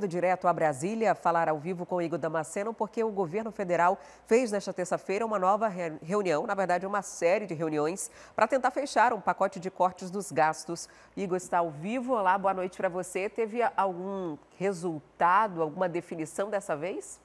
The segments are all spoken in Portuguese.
indo direto a Brasília falar ao vivo com Igor Damasceno, porque o governo federal fez nesta terça-feira uma nova reunião, na verdade uma série de reuniões, para tentar fechar um pacote de cortes dos gastos. Igor está ao vivo. Olá, boa noite para você. Teve algum resultado, alguma definição dessa vez?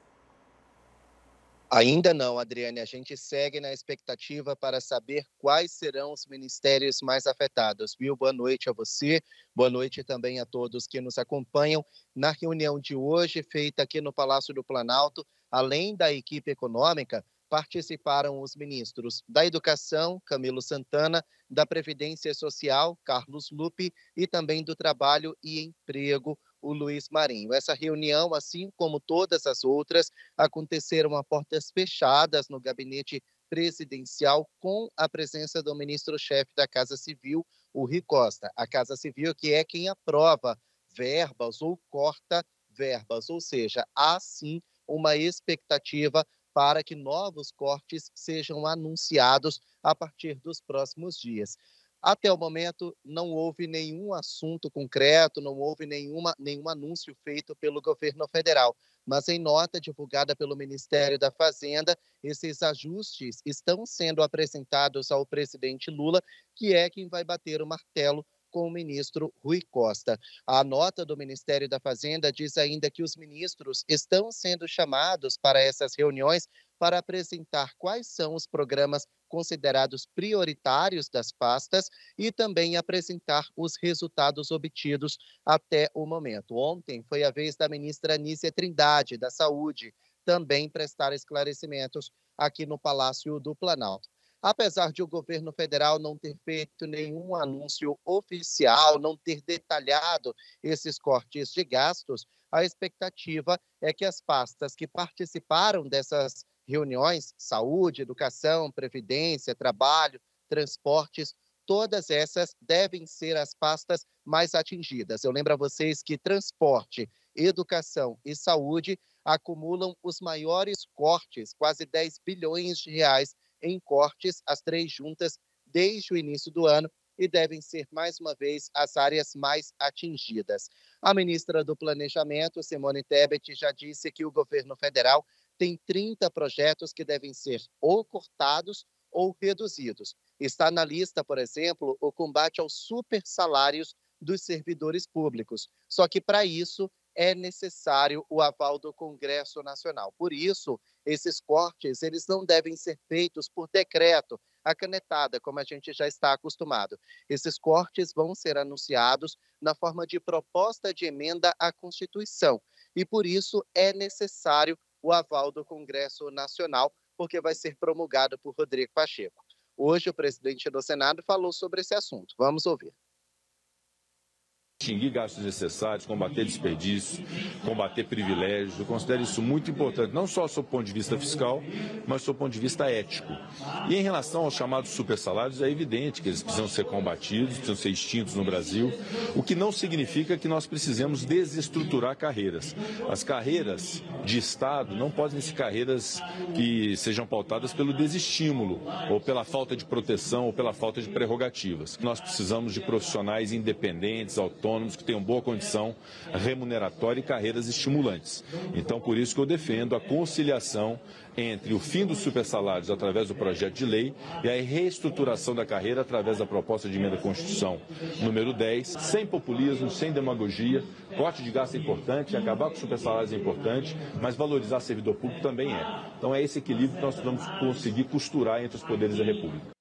Ainda não, Adriane. A gente segue na expectativa para saber quais serão os ministérios mais afetados, viu? Boa noite a você, boa noite também a todos que nos acompanham. Na reunião de hoje, feita aqui no Palácio do Planalto, além da equipe econômica, participaram os ministros da Educação, Camilo Santana, da Previdência Social, Carlos Lupe, e também do Trabalho e Emprego, o Luiz Marinho. Essa reunião, assim como todas as outras, aconteceram a portas fechadas no gabinete presidencial, com a presença do ministro-chefe da Casa Civil, o Rui Costa. A Casa Civil que é quem aprova verbas ou corta verbas, ou seja, há sim uma expectativa para que novos cortes sejam anunciados a partir dos próximos dias. Até o momento, não houve nenhum assunto concreto, não houve nenhum anúncio feito pelo governo federal. Mas em nota divulgada pelo Ministério da Fazenda, esses ajustes estão sendo apresentados ao presidente Lula, que é quem vai bater o martelo com o ministro Rui Costa. A nota do Ministério da Fazenda diz ainda que os ministros estão sendo chamados para essas reuniões para apresentar quais são os programas considerados prioritários das pastas e também apresentar os resultados obtidos até o momento. Ontem foi a vez da ministra Nízia Trindade, da Saúde, também prestar esclarecimentos aqui no Palácio do Planalto. Apesar de o governo federal não ter feito nenhum anúncio oficial, não ter detalhado esses cortes de gastos, a expectativa é que as pastas que participaram dessas reuniões, saúde, educação, previdência, trabalho, transportes, todas essas devem ser as pastas mais atingidas. Eu lembro a vocês que transporte, educação e saúde acumulam os maiores cortes, quase 10 bilhões de reais em cortes, as três juntas, desde o início do ano, e devem ser, mais uma vez, as áreas mais atingidas. A ministra do Planejamento, Simone Tebet, já disse que o governo federal tem 30 projetos que devem ser ou cortados ou reduzidos. Está na lista, por exemplo, o combate aos supersalários dos servidores públicos. Só que, para isso, é necessário o aval do Congresso Nacional. Por isso, esses cortes eles não devem ser feitos por decreto, a canetada, como a gente já está acostumado. Esses cortes vão ser anunciados na forma de proposta de emenda à Constituição. E, por isso, é necessário o aval do Congresso Nacional, porque vai ser promulgado por Rodrigo Pacheco. Hoje, o presidente do Senado falou sobre esse assunto. Vamos ouvir. Extinguir gastos necessários, combater desperdício, combater privilégios. Eu considero isso muito importante, não só sob o ponto de vista fiscal, mas sob o ponto de vista ético. E em relação aos chamados supersalários, é evidente que eles precisam ser combatidos, precisam ser extintos no Brasil, o que não significa que nós precisemos desestruturar carreiras. As carreiras de Estado não podem ser carreiras que sejam pautadas pelo desestímulo, ou pela falta de proteção, ou pela falta de prerrogativas. Nós precisamos de profissionais independentes, autônomos, que tenham boa condição remuneratória e carreiras estimulantes. Então, por isso que eu defendo a conciliação entre o fim dos supersalários através do projeto de lei e a reestruturação da carreira através da proposta de emenda à Constituição número 10, sem populismo, sem demagogia. Corte de gasto é importante, acabar com os supersalários é importante, mas valorizar servidor público também é. Então é esse equilíbrio que nós vamos conseguir costurar entre os poderes da República.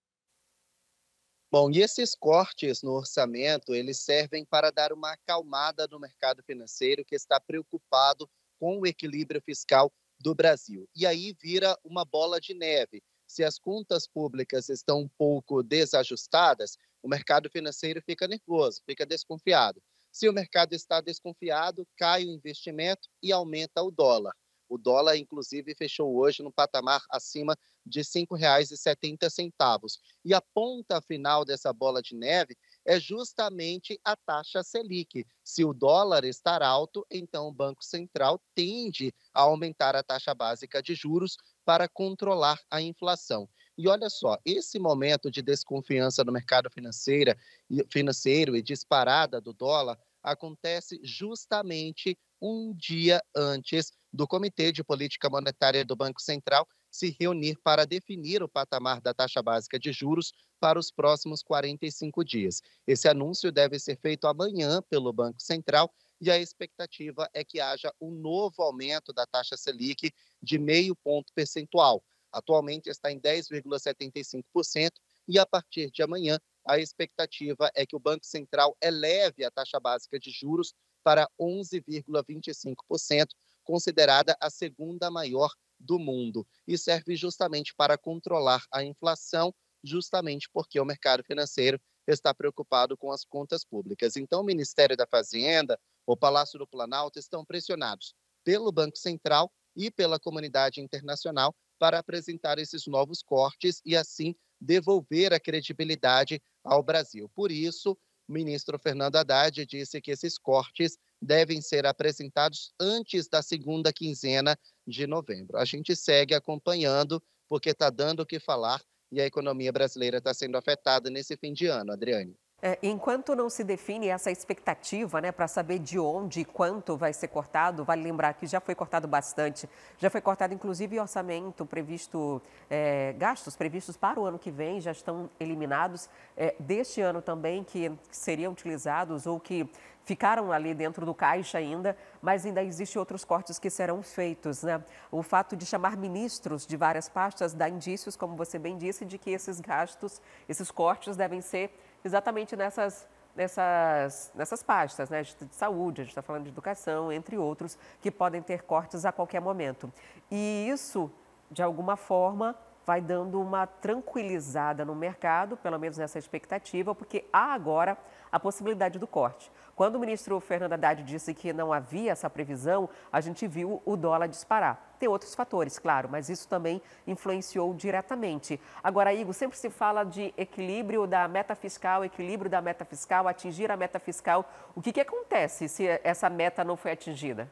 Bom, e esses cortes no orçamento, eles servem para dar uma acalmada no mercado financeiro que está preocupado com o equilíbrio fiscal do Brasil. E aí vira uma bola de neve. Se as contas públicas estão um pouco desajustadas, o mercado financeiro fica nervoso, fica desconfiado. Se o mercado está desconfiado, cai o investimento e aumenta o dólar. O dólar, inclusive, fechou hoje no patamar acima de R$ 5,70. E a ponta final dessa bola de neve é justamente a taxa Selic. Se o dólar estar alto, então o Banco Central tende a aumentar a taxa básica de juros para controlar a inflação. E olha só, esse momento de desconfiança no mercado financeiro e disparada do dólar acontece justamente um dia antes do Comitê de Política Monetária do Banco Central se reunir para definir o patamar da taxa básica de juros para os próximos 45 dias. Esse anúncio deve ser feito amanhã pelo Banco Central e a expectativa é que haja um novo aumento da taxa Selic de 0,5 ponto percentual. Atualmente está em 10,75% e a partir de amanhã a expectativa é que o Banco Central eleve a taxa básica de juros para 11,25%, considerada a segunda maior do mundo, e serve justamente para controlar a inflação, justamente porque o mercado financeiro está preocupado com as contas públicas. Então, o Ministério da Fazenda, o Palácio do Planalto estão pressionados pelo Banco Central e pela comunidade internacional para apresentar esses novos cortes e, assim, devolver a credibilidade ao Brasil. Por isso, o ministro Fernando Haddad disse que esses cortes devem ser apresentados antes da segunda quinzena de novembro. A gente segue acompanhando, porque está dando o que falar e a economia brasileira está sendo afetada nesse fim de ano, Adriane. Enquanto não se define essa expectativa, né, para saber de onde e quanto vai ser cortado, vale lembrar que já foi cortado bastante, já foi cortado inclusive orçamento previsto, gastos previstos para o ano que vem, já estão eliminados, deste ano também, que seriam utilizados ou que ficaram ali dentro do caixa ainda, mas ainda existem outros cortes que serão feitos, né? O fato de chamar ministros de várias pastas dá indícios, como você bem disse, de que esses gastos, esses cortes devem ser exatamente nessas pastas, né? De saúde, a gente está falando de educação, entre outros, que podem ter cortes a qualquer momento. E isso, de alguma forma, vai dando uma tranquilizada no mercado, pelo menos nessa expectativa, porque há agora a possibilidade do corte. Quando o ministro Fernando Haddad disse que não havia essa previsão, a gente viu o dólar disparar. Tem outros fatores, claro, mas isso também influenciou diretamente. Agora, Igor, sempre se fala de equilíbrio da meta fiscal, atingir a meta fiscal. O que acontece se essa meta não foi atingida?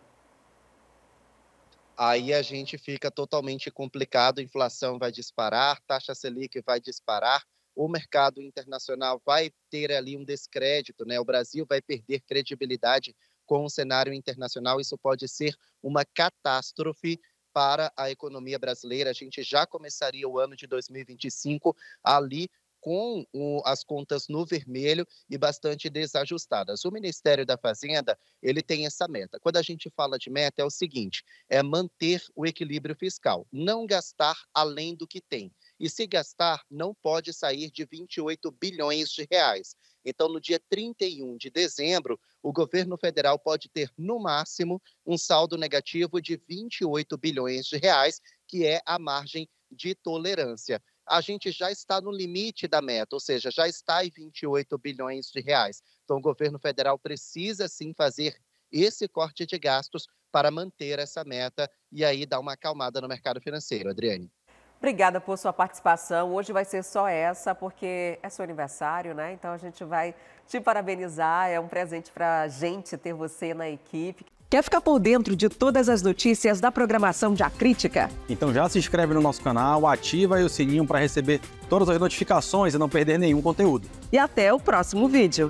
Aí a gente fica totalmente complicado, a inflação vai disparar, taxa Selic vai disparar, o mercado internacional vai ter ali um descrédito, né? O Brasil vai perder credibilidade com o cenário internacional, isso pode ser uma catástrofe para a economia brasileira. A gente já começaria o ano de 2025 ali com as contas no vermelho e bastante desajustadas. O Ministério da Fazenda, ele tem essa meta. Quando a gente fala de meta, é o seguinte, é manter o equilíbrio fiscal, não gastar além do que tem. E se gastar, não pode sair de 28 bilhões de reais. Então, no dia 31 de dezembro, o governo federal pode ter, no máximo, um saldo negativo de 28 bilhões de reais, que é a margem de tolerância. A gente já está no limite da meta, ou seja, já está em 28 bilhões de reais. Então, o governo federal precisa, sim, fazer esse corte de gastos para manter essa meta e aí dar uma acalmada no mercado financeiro. Adriane. Obrigada por sua participação. Hoje vai ser só essa, porque é seu aniversário, né? Então, a gente vai te parabenizar. É um presente para a gente ter você na equipe. Quer ficar por dentro de todas as notícias da programação de A Crítica? Então já se inscreve no nosso canal, ativa aí o sininho para receber todas as notificações e não perder nenhum conteúdo. E até o próximo vídeo.